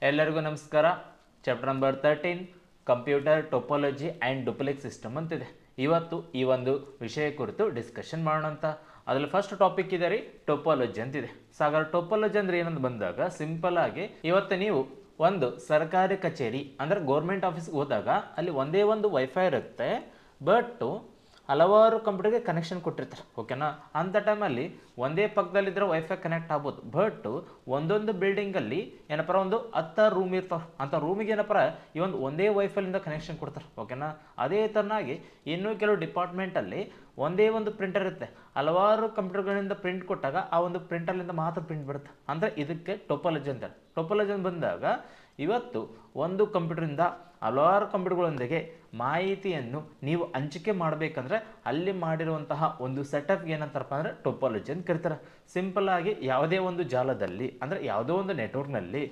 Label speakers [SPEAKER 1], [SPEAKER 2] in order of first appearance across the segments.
[SPEAKER 1] ಎಲ್ಲರಿಗೂ ನಮಸ್ಕಾರ. Chapter number 13 computer topology and duplex system ಅಂತಿದೆ. ಇವತ್ತು ಈ ಒಂದು ವಿಷಯ ಕುರಿತು ಡಿಸ್ಕಷನ್ ಮಾಡೋಣ ಅಂತ. ಅದರಲ್ಲಿ ಫಸ್ಟ್ ಟಾಪಿಕ್ ಇದೆ ರೀ ಟೋಪೋಲಜಿ ಅಂತಿದೆ. ಸಾಗರ ಟೋಪೋಲಜಿ ಅಂದ್ರೆ ಏನಂತ ಬಂದಾಗ ಸಿಂಪಲ್ ಆಗಿ ಇವತ್ತು ನೀವು ಒಂದು ಸರ್ಕಾರಿ ಕಚೇರಿ ಅಂದರೆ ಗೌರ್ಮೆಂಟ್ ಆಫೀಸ್ಗೆ ಹೋದಾಗ ಅಲ್ಲಿ ಒಂದೇ ಒಂದು ವೈಫೈ ಇರುತ್ತೆ, ಬಟ್ ಹಲವಾರು ಕಂಪ್ಯೂಟರ್ಗೆ ಕನೆಕ್ಷನ್ ಕೊಟ್ಟಿರ್ತಾರೆ. ಓಕೆನಾ? ಅಂಥ ಟೈಮಲ್ಲಿ ಒಂದೇ ಪಕ್ಕದಲ್ಲಿದ್ದರೆ ವೈಫೈ ಕನೆಕ್ಟ್ ಆಗ್ಬೋದು, ಬಟ್ ಒಂದೊಂದು ಬಿಲ್ಡಿಂಗಲ್ಲಿ ಏನಪ್ಪ ಒಂದು 10 ರೂಮ್ ಇರ್ತಾವೆ. ಅಂಥ ರೂಮಿಗೆ ಏನಪ್ಪ ಈ ಒಂದು ಒಂದೇ ವೈಫೈಲಿಂದ ಕನೆಕ್ಷನ್ ಕೊಡ್ತಾರೆ. ಓಕೆನಾ? ಅದೇ ಥರನಾಗಿ ಇನ್ನೂ ಕೆಲವು ಡಿಪಾರ್ಟ್ಮೆಂಟಲ್ಲಿ ಒಂದೇ ಒಂದು ಪ್ರಿಂಟರ್ ಇರುತ್ತೆ, ಹಲವಾರು ಕಂಪ್ಯೂಟರ್ಗಳಿಂದ ಪ್ರಿಂಟ್ ಕೊಟ್ಟಾಗ ಆ ಒಂದು ಪ್ರಿಂಟರ್ಲಿಂದ ಮಾತ್ರ ಪ್ರಿಂಟ್ ಬರುತ್ತೆ. ಅಂದರೆ ಇದಕ್ಕೆ ಟೋಪೋಲಜಿ ಅಂತಾರೆ. ಟೋಪೋಲಜಿ ಅಂತ ಬಂದಾಗ ಇವತ್ತು ಒಂದು ಕಂಪ್ಯೂಟರಿಂದ ಹಲವಾರು ಕಂಪ್ಯೂಟರ್ಗಳೊಂದಿಗೆ ಮಾಹಿತಿಯನ್ನು ನೀವು ಹಂಚಿಕೆ ಮಾಡಬೇಕಂದ್ರೆ ಅಲ್ಲಿ ಮಾಡಿರುವಂತಹ ಒಂದು ಸೆಟಪ್ ಏನಂತಾರಪ್ಪ ಅಂದರೆ ಟೋಪೋಲಜಿ ಅಂತ ಕರೀತಾರೆ. ಸಿಂಪಲ್ ಆಗಿ ಯಾವುದೇ ಒಂದು ಜಾಲದಲ್ಲಿ ಅಂದರೆ ಯಾವುದೋ ಒಂದು ನೆಟ್ವರ್ಕ್ನಲ್ಲಿ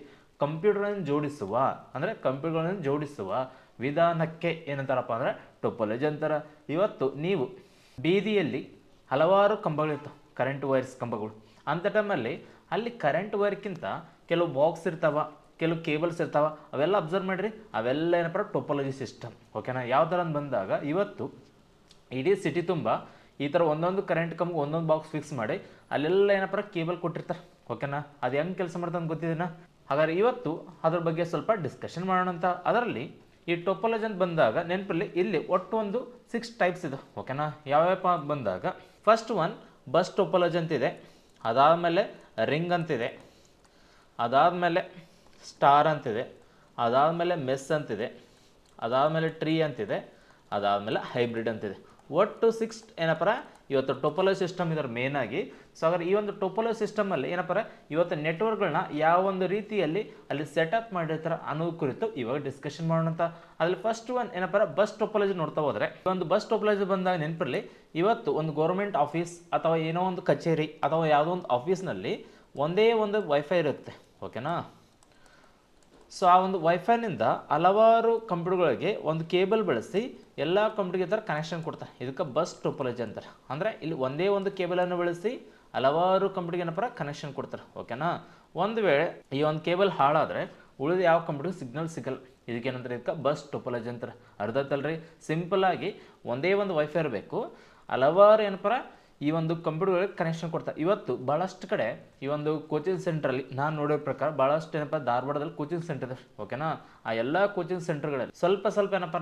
[SPEAKER 1] ಕಂಪ್ಯೂಟರ್ಗಳನ್ನು ಜೋಡಿಸುವ ವಿಧಾನಕ್ಕೆ ಏನಂತಾರಪ್ಪ ಅಂದರೆ ಟೋಪೋಲಜಿ ಅಂತಾರೆ. ಇವತ್ತು ನೀವು ಬೀದಿಯಲ್ಲಿ ಹಲವಾರು ಕಂಬಗಳಿರ್ತಾವೆ, ಕರೆಂಟ್ ವೈರ್ಸ್ ಕಂಬಗಳು. ಅಂಥ ಟೈಮಲ್ಲಿ ಅಲ್ಲಿ ಕರೆಂಟ್ ವೈರ್ಕ್ಕಿಂತ ಕೆಲವು ಬಾಕ್ಸ್ ಇರ್ತಾವ, ಕೆಲವು ಕೇಬಲ್ಸ್ ಇರ್ತಾವ, ಅವೆಲ್ಲ ಅಬ್ಸರ್ವ್ ಮಾಡಿರಿ. ಅವೆಲ್ಲ ಏನಪ್ಪ ಟೋಪೋಲಜಿ ಸಿಸ್ಟಮ್. ಓಕೆನಾ? ಯಾವ ಥರ ಅಂತ ಬಂದಾಗ ಇವತ್ತು ಇಡೀ ಸಿಟಿ ತುಂಬ ಈ ಥರ ಒಂದೊಂದು ಕರೆಂಟ್ ಕಂಬ ಒಂದೊಂದು ಬಾಕ್ಸ್ ಫಿಕ್ಸ್ ಮಾಡಿ ಅಲ್ಲೆಲ್ಲ ಏನಪ್ಪ ಕೇಬಲ್ ಕೊಟ್ಟಿರ್ತಾರೆ. ಓಕೆನಾ? ಅದು ಹೆಂಗೆ ಕೆಲಸ ಮಾಡ್ತಾ ಅಂತ ಗೊತ್ತಿದ್ದೀನ? ಹಾಗಾದ್ರೆ ಇವತ್ತು ಅದ್ರ ಬಗ್ಗೆ ಸ್ವಲ್ಪ ಡಿಸ್ಕಷನ್ ಮಾಡೋಣ ಅಂತ. ಅದರಲ್ಲಿ ಈ ಟೋಪೋಲಜಿ ಅಂತ ಬಂದಾಗ ನೆನಪಲ್ಲಿ ಇಲ್ಲಿ ಒಟ್ಟು ಒಂದು 6 ಟೈಪ್ಸ್ ಇದೆ. ಓಕೆನಾ? ಯಾವ್ಯಾವ ಬಂದಾಗ ಫಸ್ಟ್ ಒನ್ ಬಸ್ ಟೋಪೋಲಜಿ ಅಂತಿದೆ, ಅದಾದಮೇಲೆ ರಿಂಗ್ ಅಂತಿದೆ, ಅದಾದಮೇಲೆ ಸ್ಟಾರ್ ಅಂತಿದೆ, ಅದಾದಮೇಲೆ ಮೆಸ್ ಅಂತಿದೆ, ಅದಾದಮೇಲೆ ಟ್ರೀ ಅಂತಿದೆ, ಅದಾದಮೇಲೆ ಹೈಬ್ರಿಡ್ ಅಂತಿದೆ. ಒಟ್ಟು 6 ಏನಪ್ಪ ಇವತ್ತು ಟೋಪೋಲಜಿ ಸಿಸ್ಟಮ್ ಇದರ ಮೇನಾಗಿ. ಸೊ ಹಾಗಾದ್ರೆ ಈ ಒಂದು ಟೋಪೋಲಜಿ ಸಿಸ್ಟಮಲ್ಲಿ ಏನಪ್ಪ ಇವತ್ತು ನೆಟ್ವರ್ಕ್ಗಳನ್ನ ಯಾವ ಒಂದು ರೀತಿಯಲ್ಲಿ ಅಲ್ಲಿ ಸೆಟಪ್ ಮಾಡಿರ್ತಾರೆ ಅನ್ನೋ ಕುರಿತು ಇವಾಗ ಡಿಸ್ಕಷನ್ ಮಾಡೋಣ ಅಂತ. ಅದ್ರಲ್ಲಿ ಫಸ್ಟ್ ಒನ್ ಏನಪ್ಪ ಬಸ್ ಟೋಪೋಲಜಿ ನೋಡ್ತಾ ಹೋದರೆ, ಈ ಒಂದು ಬಸ್ ಟೋಪೋಲಜಿ ಬಂದಾಗ ನೆನಪಿರಲಿ, ಇವತ್ತು ಒಂದು ಗೌರ್ಮೆಂಟ್ ಆಫೀಸ್ ಅಥವಾ ಏನೋ ಒಂದು ಕಚೇರಿ ಅಥವಾ ಯಾವುದೋ ಒಂದು ಆಫೀಸ್ನಲ್ಲಿ ಒಂದೇ ಒಂದು ವೈಫೈ ಇರುತ್ತೆ. ಓಕೆನಾ? ಸೊ ಆ ಒಂದು ವೈಫೈನಿಂದ ಹಲವಾರು ಕಂಪ್ಯೂಟರ್ಗಳಿಗೆ ಒಂದು ಕೇಬಲ್ ಬಳಸಿ ಎಲ್ಲ ಕಂಪ್ಯೂಟರ್ಗೆ ಥರ ಕನೆಕ್ಷನ್ ಕೊಡ್ತಾರೆ. ಇದಕ್ಕೆ ಬಸ್ ಟೋಪೋಲಜಿ ಅಂತಾರೆ. ಅಂದರೆ ಇಲ್ಲಿ ಒಂದೇ ಒಂದು ಕೇಬಲನ್ನು ಬಳಸಿ ಹಲವಾರು ಕಂಪ್ಯೂಟರ್ಗೆ ಏನಪ್ಪ ಕನೆಕ್ಷನ್ ಕೊಡ್ತಾರೆ. ಓಕೆನಾ? ಒಂದು ವೇಳೆ ಈ ಒಂದು ಕೇಬಲ್ ಹಾಳಾದರೆ ಉಳಿದ ಯಾವ ಕಂಪ್ಯೂಟರ್ ಸಿಗ್ನಲ್ ಸಿಗಲ್ಲ. ಇದಕ್ಕೇನಂತಾರೆ? ಇದಕ್ಕೆ ಬಸ್ ಟೋಪೋಲಜಿ ಅಂತಾರೆ. ಅರ್ಥ ಆಯ್ತಲ್ರಿ? ಸಿಂಪಲ್ ಆಗಿ ಒಂದೇ ಒಂದು ವೈಫೈ ಇರಬೇಕು, ಹಲವಾರು ಏನಪ್ಪ ಈ ಒಂದು ಕಂಪ್ಯೂಟರ್ಗಳಿಗೆ ಕನೆಕ್ಷನ್ ಕೊಡ್ತಾರೆ. ಇವತ್ತು ಭಾಳಷ್ಟು ಕಡೆ ಈ ಒಂದು ಕೋಚಿಂಗ್ ಸೆಂಟ್ರಲ್ಲಿ ನಾನು ನೋಡೋ ಪ್ರಕಾರ ಭಾಳಷ್ಟು ಏನಪ್ಪ ಧಾರವಾಡದಲ್ಲಿ ಕೋಚಿಂಗ್ ಸೆಂಟರ್ ಇದೆ. ಓಕೆನಾ? ಆ ಎಲ್ಲ ಕೋಚಿಂಗ್ ಸೆಂಟರ್ಗಳಲ್ಲಿ ಸ್ವಲ್ಪ ಏನಪ್ಪ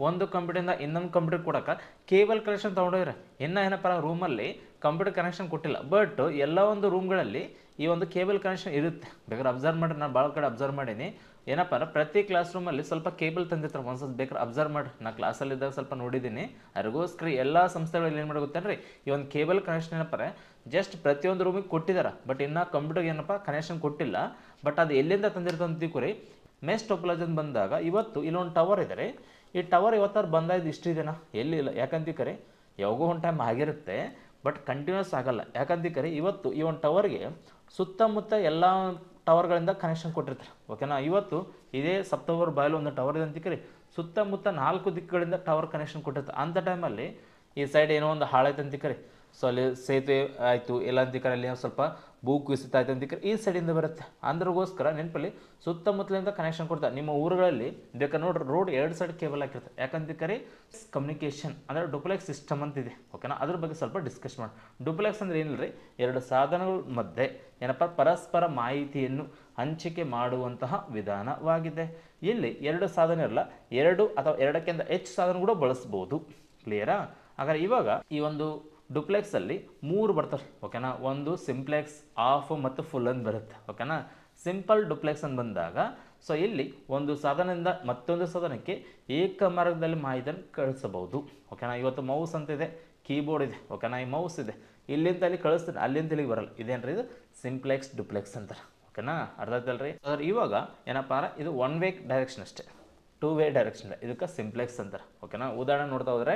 [SPEAKER 1] ಒಂದು ಕಂಪ್ಯೂಟರಿಂದ ಇನ್ನೊಂದು ಕಂಪ್ಯೂಟರ್ ಕೊಡೋಕೆ ಕೇಬಲ್ ಕನೆಕ್ಷನ್ ತೊಗೊಂಡೋಗ್ರೆ, ಇನ್ನು ಏನಪ್ಪ ರೂಮಲ್ಲಿ ಕಂಪ್ಯೂಟರ್ ಕನೆಕ್ಷನ್ ಕೊಟ್ಟಿಲ್ಲ, ಬಟ್ ಎಲ್ಲ ಒಂದು ರೂಮ್ಗಳಲ್ಲಿ ಈ ಒಂದು ಕೇಬಲ್ ಕನೆಕ್ಷನ್ ಇರುತ್ತೆ. ಬೇಕಾದ್ರೆ ಅಬ್ಸರ್ವ್ ಮಾಡಿ, ನಾನು ಭಾಳ ಕಡೆ ಅಬ್ಸರ್ವ್ ಮಾಡೀನಿ. ಏನಪ್ಪ ಪ್ರತಿ ಕ್ಲಾಸ್ ರೂಮಲ್ಲಿ ಸ್ವಲ್ಪ ಕೇಬಲ್ ತಂದಿರ್ತಾರೆ. ಒಂದ್ಸಲ ಬೇಕಾದ್ರೆ ಅಬ್ಸರ್ವ್ ಮಾಡಿ, ನಾನು ಕ್ಲಾಸಲ್ಲಿದ್ದಾಗ ಸ್ವಲ್ಪ ನೋಡಿದ್ದೀನಿ. ಅದಕ್ಕೋಸ್ಕರ ಎಲ್ಲ ಸಂಸ್ಥೆಗಳಲ್ಲಿ ಏನು ಮಾಡೋಗುತ್ತೇನ್ರಿ, ಈ ಒಂದು ಕೇಬಲ್ ಕನೆಕ್ಷನ್ ಏನಪ್ಪ ಜಸ್ಟ್ ಪ್ರತಿಯೊಂದು ರೂಮಿಗೆ ಕೊಟ್ಟಿದ್ದಾರೆ, ಬಟ್ ಇನ್ನು ಕಂಪ್ಯೂಟರ್ಗೆ ಏನಪ್ಪ ಕನೆಕ್ಷನ್ ಕೊಟ್ಟಿಲ್ಲ. ಬಟ್ ಅದು ಎಲ್ಲಿಂದ ತಂದಿರ್ತಂತ ತಿಳ್ಕೊರಿ. ಮೆಸ್ ಟೋಪೋಲಜಿ ಅಂತ ಬಂದಾಗ ಇವತ್ತು ಇಲ್ಲೊಂದು ಟವರ್ ಇದೆ. ಈ ಟವರ್ ಇವತ್ತಾರು ಬಂದಾಯ್ದು ಇಷ್ಟು ಇದೆನಾ? ಎಲ್ಲಿಲ್ಲ. ಯಾಕಂತೀಕರಿ ಯಾವಾಗೋ ಒಂದು ಟೈಮ್ ಆಗಿರುತ್ತೆ, ಬಟ್ ಕಂಟಿನ್ಯೂಸ್ ಆಗಲ್ಲ. ಯಾಕಂತೀಕರಿ ಇವತ್ತು ಈ ಒಂದು ಟವರ್ಗೆ ಸುತ್ತಮುತ್ತ ಎಲ್ಲ ಟವರ್ಗಳಿಂದ ಕನೆಕ್ಷನ್ ಕೊಟ್ಟಿರ್ತಾರೆ. ಓಕೆನಾ? ಇವತ್ತು ಇದೇ ಸಪ್ತವರ್ ಬಾಯಲ್ಲಿ ಒಂದು ಟವರ್ ಇದೆ ಅಂತಿಕರಿ, ಸುತ್ತಮುತ್ತ 4 ದಿಕ್ಕುಗಳಿಂದ ಟವರ್ ಕನೆಕ್ಷನ್ ಕೊಟ್ಟಿರ್ತಾರೆ. ಅಂಥ ಟೈಮಲ್ಲಿ ಈ ಸೈಡ್ ಏನೋ ಒಂದು ಹಾಳಾಯ್ತು ಅಂತಿಕರಿ, ಸೊ ಅಲ್ಲಿ ಸೇತುವೆ ಆಯಿತು ಎಲ್ಲ ಅಂತಿಕರಿ, ಅಲ್ಲಿ ಸ್ವಲ್ಪ ಭೂ ಕುಸಿತ ಆಯ್ತು ಅಂತಿಕರಿ, ಈ ಸೈಡಿಂದ ಬರುತ್ತೆ. ಅಂದ್ರಗೋಸ್ಕರ ನೆನಪಲ್ಲಿ ಸುತ್ತಮುತ್ತಲಿಂದ ಕನೆಕ್ಷನ್ ಕೊಡ್ತಾರೆ. ನಿಮ್ಮ ಊರುಗಳಲ್ಲಿ ಬೇಕಾದ್ರೆ ನೋಡ್ರಿ, ರೋಡ್ 2 ಸೈಡ್ ಕೇಬಲ್ ಹಾಕಿರ್ತಾರೆ. ಯಾಕಂತಿಕರಿ ಕಮ್ಯುನಿಕೇಷನ್ ಅಂದರೆ ಡುಪ್ಲೆಕ್ಸ್ ಸಿಸ್ಟಮ್ ಅಂತಿದೆ. ಓಕೆನಾ? ಅದ್ರ ಬಗ್ಗೆ ಸ್ವಲ್ಪ ಡಿಸ್ಕಸ್ ಮಾಡಿ. ಡುಪ್ಲೆಕ್ಸ್ ಅಂದ್ರೆ ಏನಿಲ್ಲ ರೀ, 2 ಸಾಧನಗಳ ಮಧ್ಯೆ ಏನಪ್ಪ ಪರಸ್ಪರ ಮಾಹಿತಿಯನ್ನು ಹಂಚಿಕೆ ಮಾಡುವಂತಹ ವಿಧಾನವಾಗಿದೆ. ಇಲ್ಲಿ 2 ಸಾಧನ ಇರಲ್ಲ, 2 ಅಥವಾ 2ಕ್ಕಿಂತ ಹೆಚ್ಚು ಸಾಧನ ಕೂಡ ಬಳಸ್ಬೋದು. ಕ್ಲಿಯರಾ? ಹಾಗಾದ್ರೆ ಇವಾಗ ಈ ಒಂದು ಡುಪ್ಲೆಕ್ಸಲ್ಲಿ 3 ಬರ್ತಾರೆ. ಓಕೆನಾ? ಒಂದು ಸಿಂಪ್ಲೆಕ್ಸ್, ಆಫ್ ಮತ್ತು ಫುಲ್ ಅಂತ ಬರುತ್ತೆ. ಓಕೆನಾ? ಸಿಂಪಲ್ ಡುಪ್ಲೆಕ್ಸ್ ಅಂತ ಬಂದಾಗ ಸೊ ಇಲ್ಲಿ ಒಂದು ಸಾಧನದಿಂದ ಮತ್ತೊಂದು ಸಾಧನಕ್ಕೆ ಏಕಮಾರ್ಗದಲ್ಲಿ ಮಾಹಿತಿಯನ್ನು ಕಳಿಸಬಹುದು. ಓಕೆನಾ? ಇವತ್ತು ಮೌಸ್ ಅಂತಿದೆ, ಕೀಬೋರ್ಡ್ ಇದೆ. ಓಕೆನಾ? ಈ ಮೌಸ್ ಇದೆ, ಇಲ್ಲಿಂದ ಅಲ್ಲಿ ಕಳಿಸ್ತೀನಿ, ಅಲ್ಲಿಂದ ಇಲ್ಲಿಗೆ ಬರಲ್ಲ. ಇದೇನ್ರಿ? ಇದು ಸಿಂಪ್ಲೆಕ್ಸ್ ಡುಪ್ಲೆಕ್ಸ್ ಅಂತಾರೆ. ಓಕೆನಾ? ಅರ್ಥ ಆಯ್ತಲ್ರಿ? ಅದ್ರ ಇವಾಗ ಏನಪ್ಪ ಇದು 1 ವೇ ಡೈರೆಕ್ಷನ್ ಅಷ್ಟೇ, 2 ವೇ ಡೈರೆಕ್ಷನ್, ಇದಕ್ಕೆ ಸಿಂಪ್ಲೆಕ್ಸ್ ಅಂತಾರೆ. ಓಕೆನಾ? ಉದಾಹರಣೆ ನೋಡ್ತಾ ಹೋದರೆ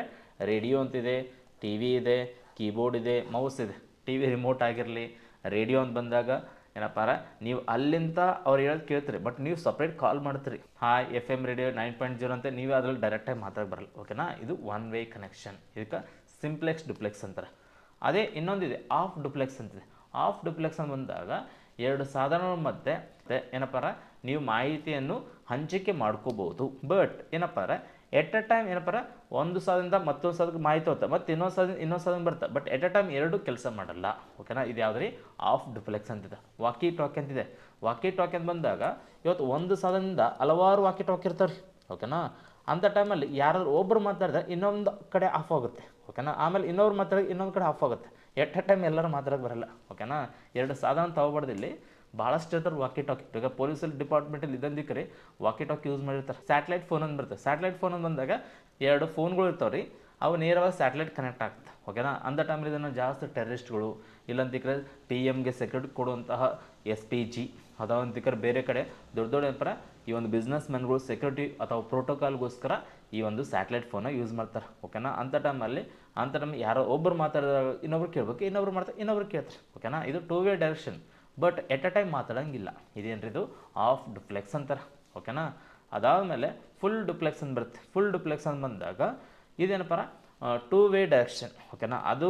[SPEAKER 1] ರೇಡಿಯೋ ಅಂತಿದೆ, ಟಿ ವಿ ಇದೆ, ಕೀಬೋರ್ಡ್ ಇದೆ, ಮೌಸ್ ಇದೆ. ಟಿ ವಿ ರಿಮೋಟ್ ಆಗಿರಲಿ, ರೇಡಿಯೋ ಅಂತ ಬಂದಾಗ ಏನಪ್ಪ ನೀವು ಅಲ್ಲಿಂದ ಅವ್ರು ಹೇಳೋದು ಕೇಳ್ತೀರಿ, ಬಟ್ ನೀವು ಸಪ್ರೇಟ್ ಕಾಲ್ ಮಾಡ್ತೀರಿ. ಹಾಯ್ FM ರೇಡಿಯೋ 9.0 ಅಂತ ನೀವೇ ಅದ್ರಲ್ಲಿ ಡೈರೆಕ್ಟಾಗಿ ಮಾತಾಡಿ ಬರಲ್ಲ. ಓಕೆನಾ? ಇದು 1 ವೇ ಕನೆಕ್ಷನ್, ಇದಕ್ಕೆ ಸಿಂಪ್ಲೆಕ್ಸ್ ಡುಪ್ಲೆಕ್ಸ್ ಅಂತಾರೆ. ಅದೇ ಇನ್ನೊಂದಿದೆ ಆಫ್ ಡುಪ್ಲೆಕ್ಸ್ ಅಂತಿದೆ. ಆಫ್ ಡುಪ್ಲೆಕ್ಸ್ ಅಂತ ಬಂದಾಗ 2 ಸಾಧನಗಳ ಮಧ್ಯೆ ಏನಪ್ಪ ನೀವು ಮಾಹಿತಿಯನ್ನು ಹಂಚಿಕೆ ಮಾಡ್ಕೋಬೋದು. ಬಟ್ ಏನಪ್ಪ ಅಂದ್ರೆ ಎಟ್ ಅ ಟೈಮ್ ಏನಪ್ಪ ಒಂದು ಸಾಲಿಂದ ಮತ್ತೊಂದು ಸಾಲಿಗೆ ಮಾಹಿತಿ ಹೋಗ್ತಾ ಮತ್ತು ಇನ್ನೊಂದು ಸಾಲಿಗೆ ಬರ್ತಾ, ಬಟ್ ಎಟ್ ಅ ಟೈಮ್ ಎರಡು ಕೆಲಸ ಮಾಡಲ್ಲ. ಓಕೆನಾ, ಇದು ಯಾವ್ದು ರೀ ಆಫ್ ಡುಪ್ಲೆಕ್ಸ್ ಅಂತಿದೆ. ವಾಕಿ ಟಾಕಿ ಅಂತಿದೆ. ವಾಕಿ ಟಾಕಿ ಅಂತ ಬಂದಾಗ ಇವತ್ತು ಒಂದು ಸಾಲಿನಿಂದ ಹಲವಾರು ವಾಕಿ ಟಾಕಿ ಇರ್ತಾರೆ ರೀ. ಓಕೆನಾ, ಅಂಥ ಟೈಮಲ್ಲಿ ಯಾರಾದ್ರೂ ಒಬ್ಬರು ಮಾತಾಡಿದ್ರೆ ಇನ್ನೊಂದು ಕಡೆ ಆಫ್ ಆಗುತ್ತೆ. ಓಕೆನಾ, ಆಮೇಲೆ ಇನ್ನೊಬ್ರು ಮಾತಾಡಿದ್ರೆ ಇನ್ನೊಂದು ಕಡೆ ಆಫ್ ಆಗುತ್ತೆ. ಎಟ್ ಅ ಟೈಮ್ ಎಲ್ಲರೂ ಮಾತಾಡೋಕೆ ಬರಲ್ಲ. ಓಕೆನಾ, ಎರಡು ಸಾಧನ ತಗೋಬಾರ್ದು ಇಲ್ಲಿ. ಭಾಳಷ್ಟು ಇರ್ತಾರೆ ವಾಕಿ ಟಾಕಿ. ಈಗ ಪೊಲೀಸಲ್ಲಿ ಡಿಪಾರ್ಟ್ಮೆಂಟಲ್ಲಿ ಇದ್ದಂದು ಕರೆ ವಾಕಿ ಟಾಕಿ ಯೂಸ್ ಮಾಡಿರ್ತಾರೆ. ಸ್ಯಾಟಲೈಟ್ ಫೋನ್ ಅಂತ ಬರ್ತದೆ. ಸ್ಯಾಟಲೈಟ್ ಫೋನ್ ಅಂತ ಬಂದಾಗ ಎರಡು ಫೋನ್ಗಳು ಇರ್ತಾವೆ ರೀ, ಅವು ನೇರವಾಗಿ ಸ್ಯಾಟಲೈಟ್ ಕನೆಕ್ಟ್ ಆಗ್ತದೆ. ಓಕೆನಾ, ಅಂಥ ಟೈಮಲ್ಲಿ ಇದನ್ನು ಜಾಸ್ತಿ ಟೆರರಿಸ್ಟ್ಗಳು ಇಲ್ಲಂತಿಕ್ರೆ PMಗೆ ಸೆಕ್ಯೂರಿಟಿ ಕೊಡುವಂತಹ SPG ಅದಾವಂತಿಕ್ರೆ ಬೇರೆ ಕಡೆ ದೊಡ್ಡ ದೊಡ್ಡ ಏನಪ್ಪ ಈ ಒಂದು ಬಿಸ್ನೆಸ್ ಮ್ಯಾನ್ಗಳು ಸೆಕ್ಯೂರಿಟಿ ಅಥವಾ ಪ್ರೋಟೋಕಾಲ್ಗೋಸ್ಕರ ಈ ಒಂದು ಸ್ಯಾಟಲೈಟ್ ಫೋನ ಯೂಸ್ ಮಾಡ್ತಾರೆ. ಓಕೆನಾ, ಅಂಥ ಟೈಮ್ ಯಾರೋ ಒಬ್ಬರು ಮಾತಾಡಿದಾಗ ಇನ್ನೊಬ್ರು ಕೇಳಬೇಕು, ಇನ್ನೊಬ್ರು ಕೇಳ್ತಾರೆ. ಓಕೆನಾ, ಇದು 2 way direction. But at a time ಮಾತಾಡೋಂಗಿಲ್ಲ. ಇದೇನ್ರಿ ಇದು ಆಫ್ ಡುಪ್ಲೆಕ್ಸ್ ಅಂತಾರೆ. ಓಕೆನಾ, ಅದಾದಮೇಲೆ ಫುಲ್ ಡುಪ್ಲೆಕ್ಸ್ ಅಂತ ಬರುತ್ತೆ. ಫುಲ್ ಡುಪ್ಲೆಕ್ಸ್ ಅಂತ ಬಂದಾಗ ಇದೇನಪ್ಪ 2 ವೇ ಡೈರೆಕ್ಷನ್. ಓಕೆನಾ, ಅದು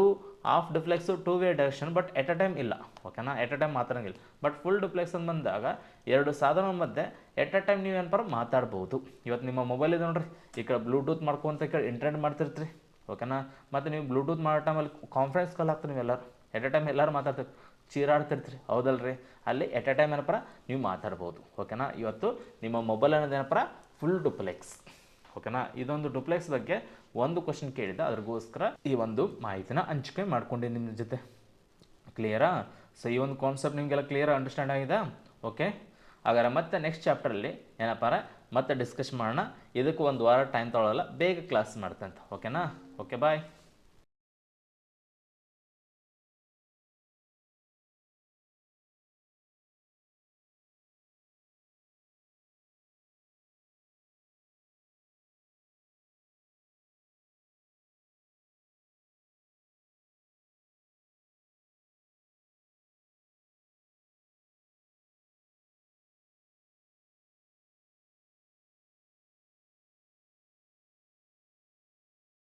[SPEAKER 1] half duplex 2 way direction, but at a time ಇಲ್ಲ. ಓಕೆನಾ, ಎಟ್ ಅ ಟೈಮ್ ಮಾತಾಡೋಂಗಿಲ್ಲ. ಬಟ್ ಫುಲ್ ಡುಪ್ಲೆಕ್ಸ್ ಅಂತ ಬಂದಾಗ ಎರಡು ಸಾಧನಗಳ ಮಧ್ಯೆ ಎಟ್ ಅ ಟೈಮ್ ನೀವು ಏನಪ್ಪ ಮಾತಾಡ್ಬೋದು. ಇವತ್ತು ನಿಮ್ಮ ಮೊಬೈಲ್ ಇದೆ ನೋಡ್ರಿ, ಈ ಕಡೆ ಬ್ಲೂಟೂತ್ ಮಾಡ್ಕೊಂತ ಈ ಕಡೆ ಇಂಟರ್ನೆಟ್ ಮಾಡ್ತಿರ್ತೀರಿ. ಓಕೆನಾ, ಮತ್ತು ನೀವು ಬ್ಲೂಟೂತ್ ಮಾಡೋ ಟೈಮಲ್ಲಿ ಕಾನ್ಫರೆನ್ಸ್ ಕಾಲ್ ಆಗ್ತೀರಿ. ನೀವು ಎಲ್ಲರೂ ಎಟ್ ಅ ಟೈಮ್ ಎಲ್ಲರೂ ಮಾತಾಡ್ತೀರಿ, ಚೀರಾಡ್ತಿರ್ತೀರಿ, ಹೌದಲ್ರಿ? ಅಲ್ಲಿ ಎಟ್ ಅ ಟೈಮ್ ಏನಪ್ಪ ನೀವು ಮಾತಾಡ್ಬೋದು. ಓಕೆನಾ, ಇವತ್ತು ನಿಮ್ಮ ಮೊಬೈಲ್ ಅನ್ನೋದು ಏನಪ್ಪ ಫುಲ್ ಡುಪ್ಲೆಕ್ಸ್. ಓಕೆನಾ, ಇದೊಂದು ಡುಪ್ಲೆಕ್ಸ್ ಬಗ್ಗೆ ಒಂದು ಕ್ವಶನ್ ಕೇಳಿದ್ದ, ಅದ್ರಗೋಸ್ಕರ ಈ ಒಂದು ಮಾಹಿತಿನ ಹಂಚಿಕೆ ಮಾಡ್ಕೊಂಡೆ ನಿಮ್ಮ ಜೊತೆ. ಕ್ಲಿಯರಾ? ಸೊ ಈ ಒಂದು ಕಾನ್ಸೆಪ್ಟ್ ನಿಮಗೆಲ್ಲ ಕ್ಲಿಯರ್ ಅಂಡರ್ಸ್ಟ್ಯಾಂಡ್ ಆಗಿದೆ? ಓಕೆ, ಹಾಗಾದ್ರೆ ಮತ್ತೆ ನೆಕ್ಸ್ಟ್ ಚಾಪ್ಟರಲ್ಲಿ ಏನಪ್ಪ ಮತ್ತೆ ಡಿಸ್ಕಸ್ ಮಾಡೋಣ. ಇದಕ್ಕೆ ಒಂದು ವಾರ ಟೈಮ್ ತೊಗೊಳ್ಳಲ್ಲ, ಬೇಗ ಕ್ಲಾಸ್ ಮಾಡ್ತಂತ. ಓಕೆನಾ? ಓಕೆ, ಬಾಯ್.